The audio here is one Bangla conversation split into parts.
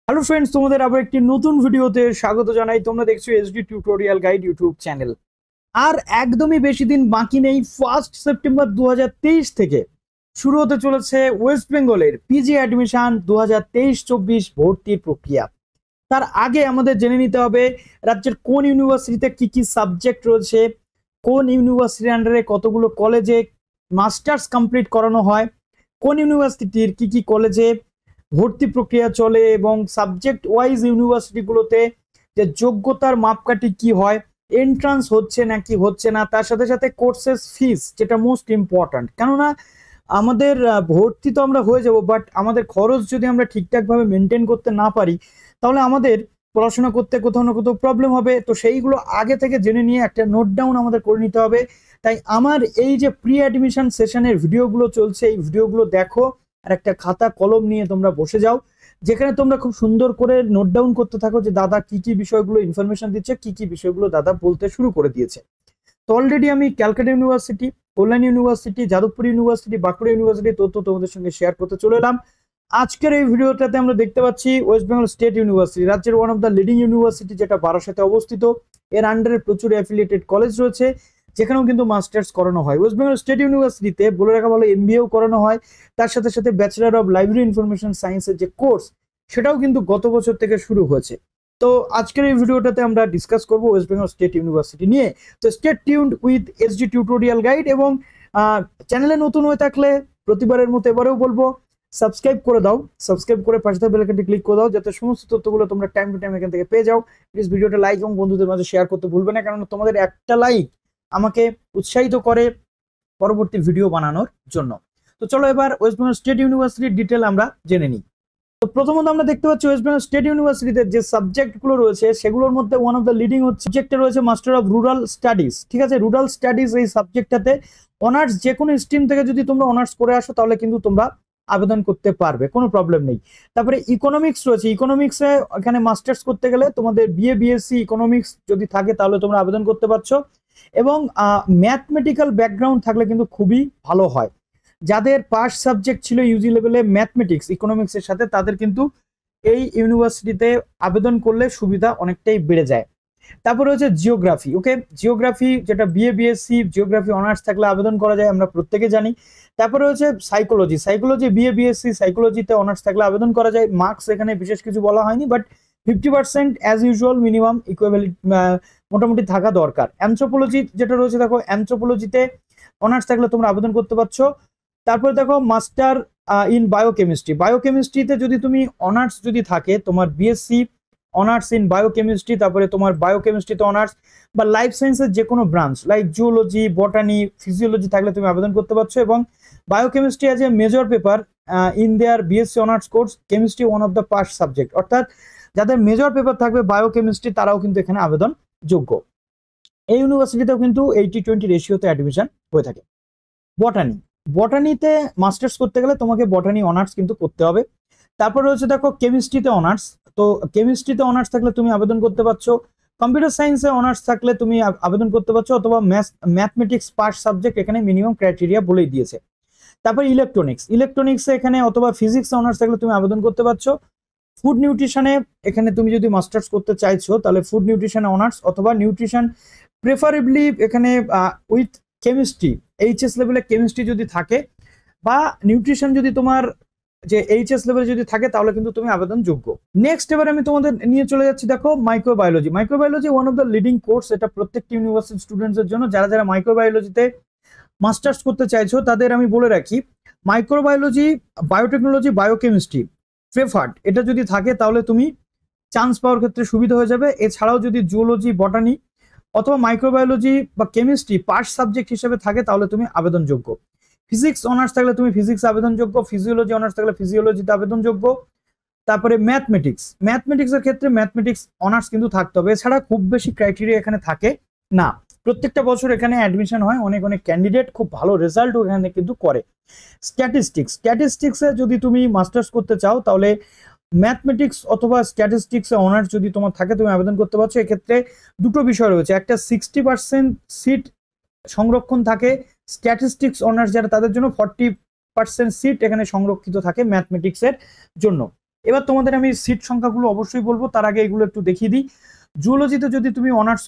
হ্যালো ফ্রেন্ডস, তোমাদের আবার একটি নতুন ভিডিওতে স্বাগত জানাই। তোমরা দেখছো SD tutorial guide YouTube channel. আর একদমই বেশি দিন বাকি নেই। 1 সেপ্টেম্বর 2023 থেকে শুরু হতে চলেছে ওয়েস্ট বেঙ্গলের পিজি অ্যাডমিশন 2023-24 ভর্তির প্রক্রিয়া। তার আগে আমাদের জেনে নিতে হবে রাজ্যের কোন ইউনিভার্সিটিতে কি কি সাবজেক্ট রয়েছে, কোন ইউনিভার্সিটির আন্ডারে কতগুলো কলেজে মাস্টার্স কমপ্লিট করানো হয়, কোন ইউনিভার্সিটির কি কি কলেজে ভর্তি প্রক্রিয়া চলে এবং সাবজেক্ট ওয়াইজ ইউনিভার্সিটিগুলোতে যে যোগ্যতার মাপকাঠি কি হয়, এন্ট্রান্স হচ্ছে নাকি হচ্ছে না, তার সাথে সাথে কোর্সেস ফিস, যেটা মোস্ট ইম্পর্ট্যান্ট। কেননা আমাদের ভর্তি তো আমরা হয়ে যাব, বাট আমাদের খরচ যদি আমরা ঠিকঠাকভাবে মেনটেন করতে না পারি তাহলে আমাদের পড়াশোনা করতে কোথাও না কোথাও প্রবলেম হবে। তো সেইগুলো আগে থেকে জেনে নিয়ে একটা নোট ডাউন আমাদের করে নিতে হবে। তাই আমার এই যে প্রি অ্যাডমিশন সেশনের ভিডিওগুলো চলছে, এই ভিডিওগুলো দেখো আর একটা খাতা কলম নিয়ে তোমরা বসে যাও, যেখানে তোমরা খুব সুন্দর করে নোট ডাউন করতে থাকো যে দাদা কি কি বিষয়গুলো ইনফরমেশন দিচ্ছে, কি কি বিষয়গুলো দাদা বলতে শুরু করে দিয়েছে। তো অলরেডি আমি ক্যালকাটা ইউনিভার্সিটি, কল্যাণ ইউনিভার্সিটি, যাদবপুর ইউনিভার্সিটি, বাঁকুড়া ইউনিভার্সিটির তথ্য তোমাদের সঙ্গে শেয়ার করতে চলে এলাম। আজকের এই ভিডিওটাতে আমরা দেখতে পাচ্ছি ওয়েস্ট বেঙ্গল স্টেট ইউনিভার্সিটি, রাজ্যের one of the leading university, যেটা বারাসাতে অবস্থিত। এর আন্ডারে প্রচুর অ্যাফিলিয়েটেড কলেজ রয়েছে, যেখানেও কিন্তু মাস্টার্স করানো হয়। ওয়েস্ট বেঙ্গল স্টেট ইউনিভার্সিটিতে বলে রাখা ভালো MBAও করানো হয়। তার সাথে সাথে ব্যাচেলর অফ লাইব্রেরি ইনফরমেশন সায়েন্সের যে কোর্স, সেটাও কিন্তু গত বছর থেকে শুরু হয়েছে। তো আজকের এই ভিডিওটাতে আমরা ডিসকাস করব ওয়েস্ট বেঙ্গল স্টেট ইউনিভার্সিটি নিয়ে। তো state tuned with SD tutorial guide. এবং চ্যানেলে নতুন হয়ে থাকলে প্রতিবারের মতো এবারেও বলবো সাবস্ক্রাইব করে দাও, সাবস্ক্রাইব করে পাশে থাকা বেল আইকনটি ক্লিক করে দাও, যাতে সমস্ত তথ্যগুলো তোমরা টাইম টু টাইম এখান থেকে পেয়ে যাও। প্লিজ ভিডিওটা লাইক এবং বন্ধুদের মাঝে শেয়ার করতে ভুলবে না, কারণ তোমাদের একটা লাইক আমাকে উৎসাহিত করে পরবর্তী ভিডিও বানানোর জন্য। তো চলো এবার ওয়েস্ট বেঙ্গল স্টেট ইউনিভার্সিটির ডিটেল আমরা জেনে নিই। তো প্রথমত আমরা দেখতে পাচ্ছি ওয়েস্ট বেঙ্গল স্টেট ইউনিভার্সিটিতে যে সাবজেক্টগুলো রয়েছে সেগুলোর মধ্যে ওয়ান অফ দ্য লিডিং হচ্ছে সাবজেক্টে রয়েছে মাস্টার অফ রুরাল স্টাডিজ। ঠিক আছে, রুরাল স্টাডিজ এই সাবজেক্টটাতে অনার্স যে কোনো স্ট্রিম থেকে যদি তোমরা অনার্স করে আসো তাহলে কিন্তু তোমরা আবেদন করতে পারবে, কোনো প্রবলেম নেই। তারপরে ইকোনমিক্স রয়েছে, ইকোনমিক্সে এখানে মাস্টার্স করতে গেলে তোমাদের BA-BSc ইকোনমিক্স যদি থাকে তাহলে তোমরা আবেদন করতে পারছো। এবং ম্যাথমেটিক্যাল ব্যাকগ্রাউন্ড থাকলে কিন্তু খুবই ভালো হয়। যাদের পাস সাবজেক্ট ছিল ইউজি লেভেলে ম্যাথমেটিক্স ইকোনমিক্সের সাথে, তাদের কিন্তু এই ইউনিভার্সিটিতে আবেদন করলে সুবিধা অনেকটাই বেড়ে যায়। তারপরে হচ্ছে জিওগ্রাফি। ওকে, জিওগ্রাফি যেটা BA-BSc জিওগ্রাফি অনার্স থাকলে আবেদন করা যায়, আমরা প্রত্যেকে জানি। তারপরে হচ্ছে সাইকোলজি, সাইকোলজি BA-BSc সাইকোলজিতে অনার্স থাকলে আবেদন করা যায়। মার্কস এখানে বিশেষ কিছু বলা হয়নি, but 50% as usual minimum equivalent মোটামুটি থাকা দরকার। অ্যানথ্রোপোলজি যেটা রয়েছে, দেখো অ্যানথ্রোপোলজিতে অনার্স থাকলে তোমরা আবেদন করতে পারছো। তারপরে দেখো মাস্টার ইন বায়োকেমিস্ট্রি, বায়োকেমিস্ট্রিতে যদি তুমি অনার্স যদি থাকে, তোমার BSc অনার্স ইন বায়োকেমিস্ট্রি, তারপরে তোমার বায়োকেমিস্ট্রিতে অনার্স বা লাইফ সায়েন্সের যে কোনো ব্রাঞ্চ লাইক জুওলজি, বটানি, ফিজিওলজি থাকলে তুমি আবেদন করতে পারছো। এবং biochemistry as a major paper in their BSc honours course, chemistry one of the pass subject, অর্থাৎ যাদের মেজর পেপার থাকবে বায়োকেমিস্ট্রি তারাও কিন্তু এখানে আবেদন যোগ্য। এই ইউনিভার্সিটিতেও কিন্তু 80-20 রেশিওতে অ্যাডমিশন হয়ে থাকে। বটানি, বটানিতে মাস্টার্স করতে গেলে তোমাকে বটানি অনার্স কিন্তু করতে হবে। তারপর রয়েছে দেখো কেমিস্ট্রিতে অনার্স, তো কেমিস্ট্রিতে অনার্স থাকলে তুমি আবেদন করতে পারছো। কম্পিউটার সায়েন্সে অনার্স থাকলে তুমি আবেদন করতে পারছো, অথবা ম্যাথমেটিক্স পাস সাবজেক্ট এখানে মিনিমাম ক্রাইটেরিয়া বলেই দিয়েছে। তারপর ইলেকট্রনিক্স, ইলেকট্রনিক্সে এখানে অথবা ফিজিক্স অনার্স থাকলে তুমি আবেদন করতে পারছো। ফুড নিউট্রিশনে এখানে তুমি যদি মাস্টার্স করতে চাইছো তাহলে ফুড নিউট্রিশনে অনার্স অথবা নিউট্রিশন, প্রেফারেবলি এখানে উইথ কেমিস্ট্রি, HS লেভেলে কেমিস্ট্রি যদি থাকে বা নিউট্রিশন যদি তোমার যে HS লেভেলে যদি থাকে তাহলে কিন্তু তুমি আবেদন যোগ্য। নেক্সট এবার আমি তোমাদের নিয়ে চলে যাচ্ছি, দেখো microbiology. Microbiology one of the leading course, এটা প্রত্যেকটি ইউনিভার্সিটি স্টুডেন্টসের জন্য। যারা যারা মাইক্রোবায়োলজিতে মাস্টার্স করতে চাইছো তাদের আমি বলে রাখি, মাইক্রোবায়োলজি, বায়োটেকনোলজি, বায়োকেমিস্ট্রি প্রেফার্ড এটা যদি থাকে তাহলে তুমি চান্স পাওয়ার ক্ষেত্রে সুবিধা হয়ে যাবে। এছাড়াও যদি জুওলজি, বটানি অথবা মাইক্রোবায়োলজি বা কেমিস্ট্রি পাস সাবজেক্ট হিসেবে থাকে তাহলে তুমি আবেদনযোগ্য। ফিজিক্স অনার্স থাকলে তুমি ফিজিক্স আবেদনযোগ্য, ফিজিওলজি অনার্স থাকলে ফিজিওলজিতে আবেদনযোগ্য। তারপরে ম্যাথমেটিক্সের ক্ষেত্রে ম্যাথমেটিক্স অনার্স কিন্তু থাকতে হবে। এছাড়া খুব বেশি ক্রাইটেরিয়া এখানে থাকে না। প্রত্যেকটা বছর এখানে অ্যাডমিশন হয়, অনেক অনেক ক্যান্ডিডেট খুব ভালো রেজাল্ট এখানে কিন্তু করে। স্ট্যাটিস্টিক্সে যদি তুমি মাস্টার্স করতে চাও তাহলে ম্যাথমেটিক্স অথবা স্ট্যাটিস্টিক্সে অনার্স যদি তোমার থাকে তুমি আবেদন করতে পারছো। এক্ষেত্রে দুটো বিষয় রয়েছে, একটা 60% সিট সংরক্ষণ থাকে স্ট্যাটিস্টিক্স অনার্স যারা তাদের জন্য, 40% সিট এখানে সংরক্ষিত থাকে ম্যাথমেটিক্সের জন্য। এবার তোমাদের আমি সিট সংখ্যাগুলো অবশ্যই বলবো, তার আগে এগুলো একটু দেখিয়ে দিই। জুলজিতে যদি তুমি অনার্স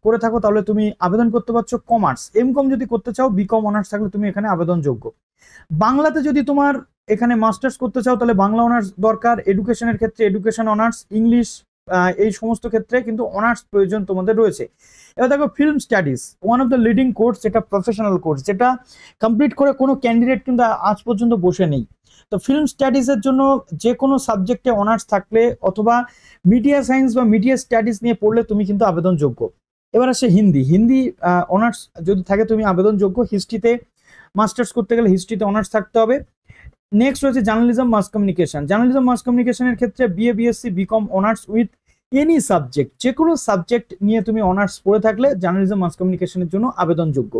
করে থাকো তাহলে তুমি আবেদন করতে পারছো কমার্স। এমকম যদি করতে চাও, বিকম অনার্স থাকলে তুমি এখানে আবেদনযোগ্য। বাংলাতে যদি তোমার এখানে মাস্টার্স করতে চাও তাহলে বাংলা অনার্স দরকার, এডুকেশনের ক্ষেত্রে এডুকেশন অনার্স, ইংলিশ এই সমস্ত ক্ষেত্রে কিন্তু অনার্স প্রয়োজন তোমাদের রয়েছে। এবার দেখো film studies one of the leading course, যেটা প্রফেশনাল কোর্স, যেটা কমপ্লিট করে কোনো ক্যান্ডিডেট কিন্তু আজ পর্যন্ত বসে নেই। তো ফিল্ম স্টাডিজের জন্য যে কোনো সাবজেক্টে অনার্স থাকলে অথবা মিডিয়া সায়েন্স বা মিডিয়া স্টাডিজ নিয়ে পড়লে তুমি কিন্তু আবেদনযোগ্য। এবার আসে হিন্দি, হিন্দি অনার্স যদি থাকে তুমি আবেদনযোগ্য। হিস্ট্রিতে মাস্টার্স করতে গেলে হিস্ট্রিতে অনার্স থাকতে হবে। নেক্সট রয়েছে journalism mass communication. Journalism mass কমিউনিকেশনের ক্ষেত্রে BA BSc BCom honours with any subject, যে কোনো সাবজেক্ট নিয়ে তুমি অনার্স পড়ে থাকলে জার্নালিজম মাস কমিউনিকেশনের জন্য আবেদনযোগ্য।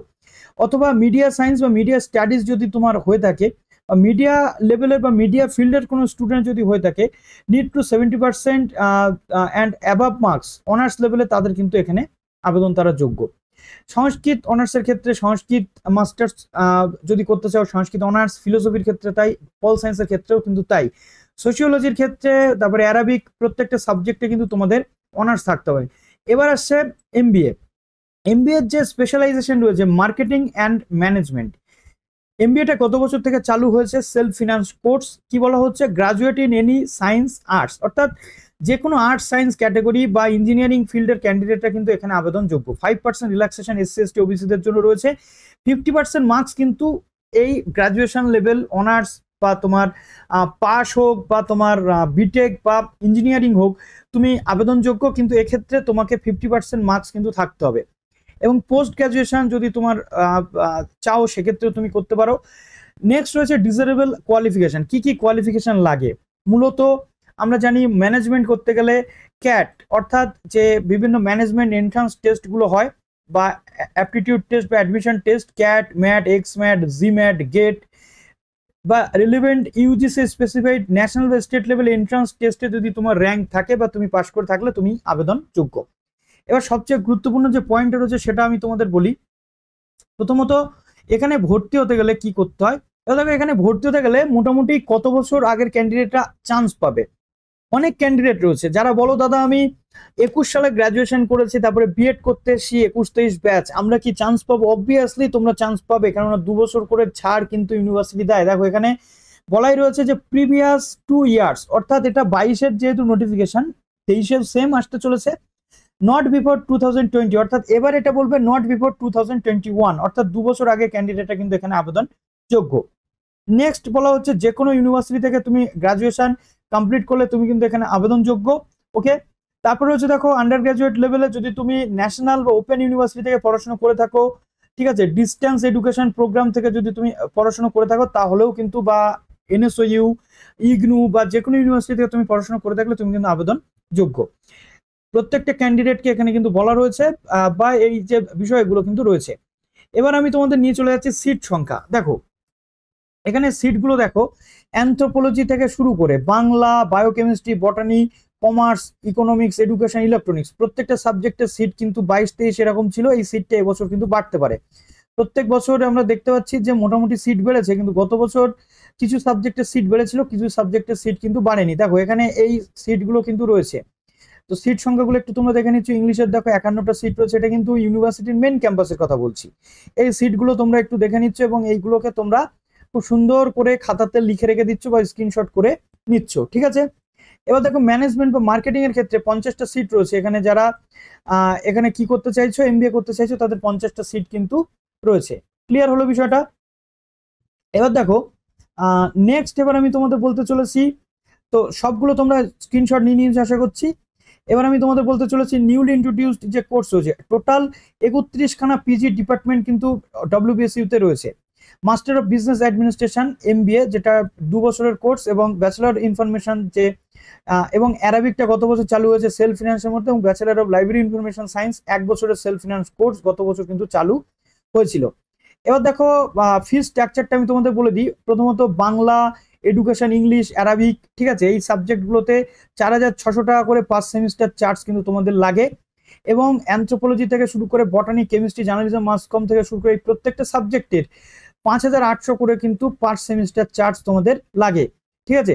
অথবা মিডিয়া সায়েন্স বা মিডিয়া স্টাডিজ যদি তোমার হয়ে থাকে, মিডিয়া লেভেলের বা মিডিয়া ফিল্ডের কোনো স্টুডেন্ট যদি হয়ে থাকে, need to 70% and above marks honours লেভেলে, তাদের কিন্তু এখানে আবেদন তারা যোগ্য। সংস্কৃত অনার্সের ক্ষেত্রে সংস্কৃত মাস্টার্স যদি করতে চাও সংস্কৃত অনার্স, ফিলোসফির ক্ষেত্রে তাই, পল সায়েন্সের ক্ষেত্রেও কিন্তু তাই, সোশিওলজির ক্ষেত্রে, তারপরে অ্যারাবিক, প্রত্যেকটা সাবজেক্টে কিন্তু তোমাদের অনার্স থাকতে হবে। এবার আসছে এমবিএ। এমবিএর যে স্পেশালাইজেশন রয়েছে মার্কেটিং অ্যান্ড ম্যানেজমেন্ট। এমবিএটা কত বছর থেকে চালু হয়েছে? Self finance course. কি বলা হচ্ছে? Graduate in any science arts, অর্থাৎ যে কোনো আর্টস সায়েন্স ক্যাটাগরি বা ইঞ্জিনিয়ারিং ফিল্ডের ক্যান্ডিডেটরা কিন্তু এখানে আবেদনযোগ্য। 5% রিল্যাক্সেশন এসসি এসটি ওবিসিদের জন্য রয়েছে। 50% মার্কস কিন্তু এই গ্রাজুয়েশন লেভেল অনার্স বা তোমার পাস হোক বা তোমার বিটেক বা ইঞ্জিনিয়ারিং হোক, তুমি আবেদনযোগ্য, কিন্তু এক্ষেত্রে তোমাকে 50% মার্কস কিন্তু থাকতে হবে। এবং পোস্ট গ্রাজুয়েশন যদি তোমার চাও সেক্ষেত্রেও তুমি করতে পারো। নেক্সট রয়েছে ডিজারেবল কোয়ালিফিকেশন। কি কি কোয়ালিফিকেশন লাগে? মূলত আমরা জানি ম্যানেজমেন্ট করতে গেলে ক্যাট, অর্থাৎ যে বিভিন্ন ম্যানেজমেন্ট এন্ট্রান্স টেস্টগুলো হয় বা অ্যাপটিটিউড টেস্ট বা admission test, CAT, MAT, XMAT, GMAT, GATE বা রিলেভেন্ট ইউজিসি স্পেসিফাইড ন্যাশনাল বা স্টেট লেভেল এন্ট্রান্স টেস্টে যদি তোমার র্যাঙ্ক থাকে বা তুমি পাস করে থাকলে তুমি আবেদনযোগ্য। এবার সবচেয়ে গুরুত্বপূর্ণ যে পয়েন্টটা রয়েছে সেটা আমি তোমাদের বলি। প্রথমত এখানে ভর্তি হতে গেলে কি করতে হয়? দেখো এখানে ভর্তি হতে গেলে মোটামুটি কত বছর আগের ক্যান্ডিডেটরা চান্স পাবে? অনেক ক্যান্ডিডেট রয়েছে যারা বলো দাদা আমি 21 সালে গ্রাজুয়েশন করেছি, তারপরে বিএড করতে এসছি 21-23 ব্যাচ, আমরা কি চান্স পাবো? অবভিয়াসলি তোমরা চান্স পাবে, কেননা 2 বছর করে ছাড় কিন্তু ইউনিভার্সিটি দেয়। দেখো এখানে বলাই রয়েছে যে প্রিভিয়াস 2 ইয়ার্স, অর্থাৎ এটা 22-এর যেহেতু নোটিফিকেশন, 23-এর সেম আসতে চলেছে। নট বিফোর 2020, অর্থাৎ এবার এটা বলবে নট বিফোর 2021, অর্থাৎ 2 বছর আগে ক্যান্ডিডেটরা কিন্তু এখানে আবেদন যোগ্য। নেক্সট বলা হচ্ছে যে কোনো ইউনিভার্সিটি থেকে তুমি গ্রাজুয়েশন কমপ্লিট করলে তুমি কিন্তু এখানে আবেদনযোগ্য। ওকে, তারপরে হচ্ছে দেখো আন্ডার গ্রাজুয়েট লেভেলে যদি তুমি ন্যাশনাল বা ওপেন ইউনিভার্সিটি থেকে পড়াশোনা করে থাকো, ঠিক আছে, ডিস্টেন্স এডুকেশন প্রোগ্রাম থেকে যদি তুমি পড়াশোনা করে থাকো তাহলেও কিন্তু, বা এনএসইউ, ইগনু বা যে কোনো ইউনিভার্সিটি থেকে তুমি পড়াশোনা করে থাকলে তুমি কিন্তু আবেদন যোগ্য। প্রত্যেকটা ক্যান্ডিডেটকে এখানে কিন্তু বলা রয়েছে বা এই যে বিষয়গুলো কিন্তু রয়েছে। এবার আমি তোমাদের নিয়ে চলে যাচ্ছি সিট সংখ্যা। দেখো এখানে সিটগুলো দেখো, অ্যানথ্রোপোলজি থেকে শুরু করে Bangla, biochemistry, বটানি, commerce, economics, education, electronics, প্রত্যেকটা সাবজেক্টের সিট কিন্তু 22-23 এরকম ছিল। এই সিটটা এবছর কিন্তু বাড়তে পারে। প্রত্যেক বছর আমরা দেখতে পাচ্ছি যে মোটামুটি সিট বেড়েছে, কিন্তু গত বছর কিছু সাবজেক্টের সিট বেড়েছিল, কিছু সাবজেক্টের সিট কিন্তু বাড়েনি। দেখো এখানে এই সিটগুলো কিন্তু রয়েছে। তো সিট সংখ্যাগুলো একটু তোমরা দেখে নিচ্ছ। ইংলিশের দেখো 51টা সিট রয়েছে, এটা কিন্তু ইউনিভার্সিটির মেন ক্যাম্পাসের কথা বলছি। এই সিটগুলো তোমরা একটু দেখে নিচ্ছ এবং এইগুলোকে তোমরা খুব সুন্দর করে খাতাতে লিখে রেখে দিচ্ছ বা স্ক্রিনশট করে নিচ্ছ, ঠিক আছে। এবার দেখো ম্যানেজমেন্ট বা মার্কেটিং এর ক্ষেত্রে 50টা সিট রয়েছে। এখানে যারা এখানে কি করতে চাইছো, এমবিএ করতে চাইছো, তাদের 50টা সিট কিন্তু রয়েছে। ক্লিয়ার হলো বিষয়টা? এবার দেখো নেক্সট, এবার আমি তোমাদের বলতে চলেছি, তো সবগুলো তোমরা স্ক্রিনশট নিয়ে নিয়েছো আশা করছি। এবার আমি তোমাদের বলতে চলেছি নিউলি ইন্ট্রোডিউসড যে কোর্স রয়েছে, টোটাল 31খানা পিজি ডিপার্টমেন্ট কিন্তু WBSU তে রয়েছে। Master of business administration MBA, যেটা 2 বছরের কোর্স, এবং ব্যাচেলর ইনফরমেশন যে এবং অ্যারাবিকটা গত বছর চালু হয়েছে সেলফ ফিনান্সের মধ্যে, এবং bachelor of library information science 1 বছরের সেলফ ফিনান্স কোর্স গত বছর কিন্তু চালু হয়েছিল। এবার দেখো ফি স্ট্রাকচারটা আমি তোমাদের বলে দিই। প্রথমত বাংলা, এডুকেশন, ইংলিশ, অ্যারাবিক, ঠিক আছে, এই সাবজেক্টগুলোতে 4600 টাকা করে পার সেমিস্টার চার্জ কিন্তু তোমাদের লাগে। এবং অ্যানথ্রোপোলজি থেকে শুরু করে বটানি, কেমিস্ট্রি, জার্নালিজম, মাস কম থেকে শুরু করে এই প্রত্যেকটা সাবজেক্টের 5800 করে কিন্তু পার সেমিস্টার চার্জ তোমাদের লাগে। ঠিক আছে।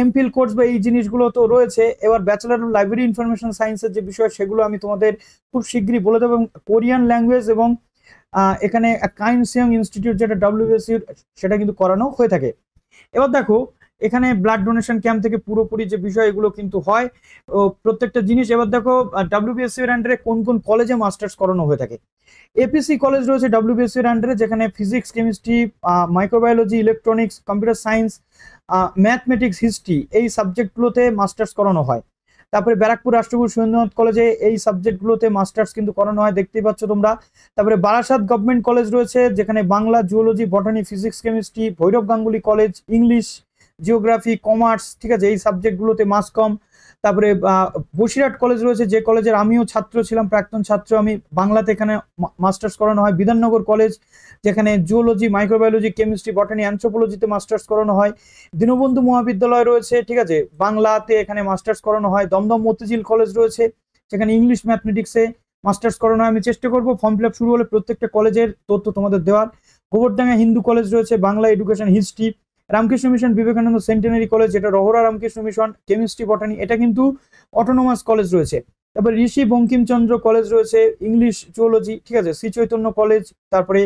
এমফিল কোর্স বা এই জিনিসগুলো তো রয়েছে। এবার ব্যাচেলার অফ লাইব্রেরি ইনফরমেশন সায়েন্সের যে বিষয় সেগুলো আমি তোমাদের খুব শীঘ্রই বলে দেবো। এবং কোরিয়ান ল্যাঙ্গুয়েজ এবং এখানে কাইনসিয়ং ইনস্টিটিউট যেটা WBSU সেটা কিন্তু করানো হয়ে থাকে। এবার দেখো এখানে ব্লাড ডোনেশন ক্যাম্প থেকে পুরোপুরি যে বিষয় এগুলো কিন্তু হয় প্রত্যেকটা জিনিস। এবার দেখো WBSU এর আন্ডারে কোন কোন কলেজে মাস্টার্স করানো হয়ে থাকে। এপিসি কলেজ রয়েছে WBSU এর আন্ডারে, যেখানে physics, chemistry, microbiology, electronics, computer science, mathematics, history এই সাবজেক্টগুলোতে মাস্টার্স করানো হয়। তারপরে ব্যারাকপুর রাষ্ট্রগুরু সুরেন্দ্রনাথ কলেজে এই সাবজেক্টগুলোতে মাস্টার্স কিন্তু করানো হয়, দেখতেই পাচ্ছ তোমরা। তারপরে বারাসাত গভর্নমেন্ট কলেজ রয়েছে, যেখানে Bangla, zoology, botany, physics, chemistry, Bhairab Ganguly college English, geography, commerce, ঠিক আছে, এই সাবজেক্টগুলোতে মাসকম। তারপরে বসিরহাট কলেজ রয়েছে, যে কলেজের আমিও ছাত্র ছিলাম, প্রাক্তন ছাত্র আমি, বাংলাতে এখানে মাস্টার্স করানো হয়। বিধাননগর কলেজ, যেখানে জুওলজি, মাইক্রোবায়োলজি, কেমিস্ট্রি, বটানি, অ্যানথ্রোপোলজিতে মাস্টার্স করানো হয়। দীনবন্ধু মহাবিদ্যালয় রয়েছে, ঠিক আছে, বাংলাতে এখানে মাস্টার্স করানো হয়। দমদম মতিঝিল কলেজ রয়েছে, যেখানে ইংলিশ ম্যাথমেটিক্সে মাস্টার্স করানো হয়। আমি চেষ্টা করবো ফর্ম ফিল আপ শুরু হলে প্রত্যেকটা কলেজের তথ্য তোমাদের দেওয়ার। গোবরডাঙ্গা হিন্দু কলেজ রয়েছে, Bangla, education, history. Ramakrishna mission Vivekananda centenary college, যেটা Rahara Ramakrishna mission, chemistry, botany, এটা কিন্তু অটোনোমাস কলেজ রয়েছে। তারপরে ঋষি বঙ্কিমচন্দ্র কলেজ রয়েছে, ইংলিশ, জুওলজি, ঠিক আছে। শ্রী চৈতন্য কলেজ, তারপরে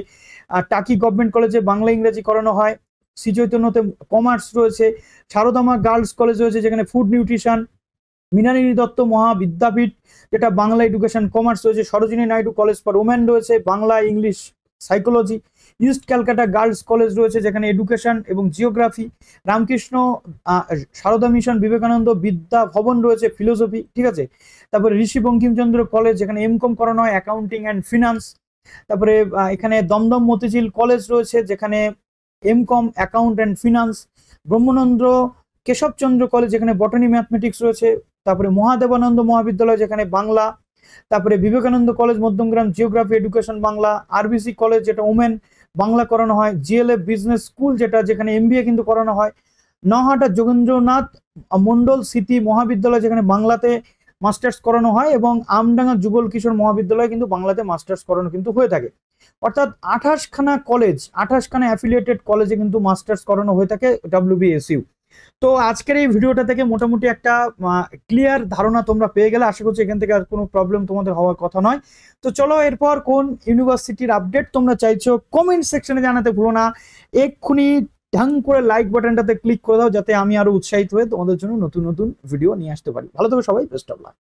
টাকি গভর্নমেন্ট কলেজে বাংলা ইংরেজি করানো হয়। শ্রী চৈতন্যতে কমার্স রয়েছে। সারদামা গার্লস কলেজ রয়েছে, যেখানে ফুড নিউট্রিশন। মৃণালিনী দত্ত মহাবিদ্যাপীঠ, যেটা বাংলা, এডুকেশন, কমার্স রয়েছে। Sarojini Naidu college for women রয়েছে, Bangla, English, psychology. East Calcutta girls college রয়েছে, যেখানে এডুকেশন এবং জিওগ্রাফি। রামকৃষ্ণ সারদা মিশন বিবেকানন্দ বিদ্যা ভবন রয়েছে, ফিলোসফি, ঠিক আছে। তারপরে ঋষি বঙ্কিমচন্দ্র কলেজ, যেখানে MCOM করানো হয়, অ্যাকাউন্টিং অ্যান্ড ফিনান্স। তারপরে এখানে দমদম মতিঝিল কলেজ রয়েছে, যেখানে MCOM account and finance. Brahmananda Keshabchandra college, যেখানে বটানি, ম্যাথমেটিক্স রয়েছে। তারপরে মহাদেবানন্দ মহাবিদ্যালয়, যেখানে বাংলা। তারপরে Vivekananda college Madhyamgram, geography, education, Bangla. RBC college, যেটা ওমেন, বাংলা করানো হয়। GLF বিজনেস স্কুল, যেখানে MBA কিন্তু করানো হয়। নহাটা যোগেন্দ্রনাথ মন্ডল স্মৃতি মহাবিদ্যালয়, যেখানে বাংলাতে মাস্টার্স করানো হয়। এবং আমডাঙ্গা যুগল কিশোর মহাবিদ্যালয় কিন্তু বাংলাতে মাস্টার্স করানো কিন্তু হয়ে থাকে। অর্থাৎ 28খানা কলেজ, 28খানা অ্যাফিলিয়েটেড কলেজে কিন্তু মাস্টার্স করানো হয়ে থাকে WBSU। তো আজকের এই ভিডিওটা থেকে মোটামুটি একটা ক্লিয়ার ধারণা তোমরা পেয়ে গেলে, আশা করছি এখান থেকে আর কোনো প্রবলেম তোমাদের হওয়ার কথা নয়। তো চলো এরপর কোন ইউনিভার্সিটির আপডেট তোমরা চাইছো কমেন্ট সেকশনে জানাতে ভুলো না। এক্ষুনি ঢং করে লাইক বাটনটাতে ক্লিক করে দাও, যাতে আমি আরো উৎসাহিত হয়ে তোমাদের জন্য নতুন নতুন ভিডিও নিয়ে আসতে পারি। ভালো থেকো সবাই, বেস্ট অফ লাক।